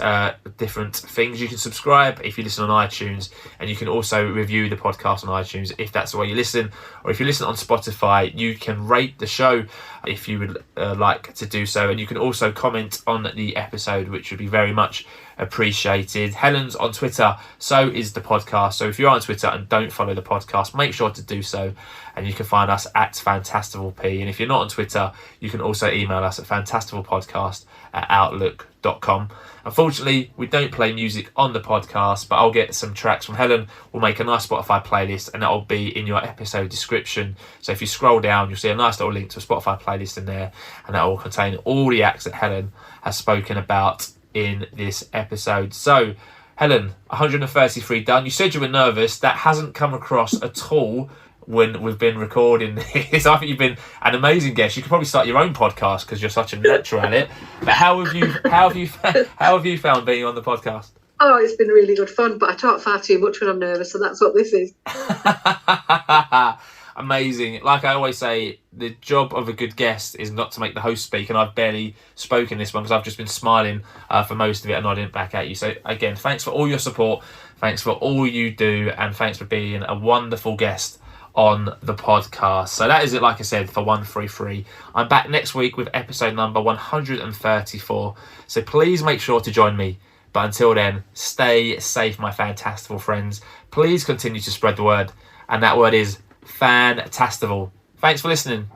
different things. You can subscribe if you listen on iTunes, and you can also review the podcast on iTunes if that's the way you listen. Or if you listen on Spotify, you can rate the show if you would like to do so. And you can also comment on the episode, which would be very much appreciated. Helen's on Twitter, so is the podcast. So if you're on Twitter and don't follow the podcast, make sure to do so, and you can find us at FantastivalP. And if you're not on Twitter, you can also email us at fantastivalpodcast@outlook.com. Unfortunately, we don't play music on the podcast, but I'll get some tracks from Helen. We'll make a nice Spotify playlist, and that'll be in your episode description. So if you scroll down, you'll see a nice little link to a Spotify playlist in there, and that will contain all the acts that Helen has spoken about in this episode. So, Helen, 133 done. You said you were nervous. That hasn't come across at all when we've been recording this. I think you've been an amazing guest. You could probably start your own podcast because you're such a natural at it. But how have you found being on the podcast? Oh, it's been really good fun, but I talk far too much when I'm nervous, so that's what this is. Amazing. Like I always say, the job of a good guest is not to make the host speak, and I've barely spoken this one because I've just been smiling for most of it and nodding back at you. So again, thanks for all your support, thanks for all you do, and thanks for being a wonderful guest on the podcast. So that is it, like I said, for 133. I'm back next week with episode number 134. So please make sure to join me. But until then, stay safe, my Fantastival friends. Please continue to spread the word, and that word is Fantastival. Thanks for listening.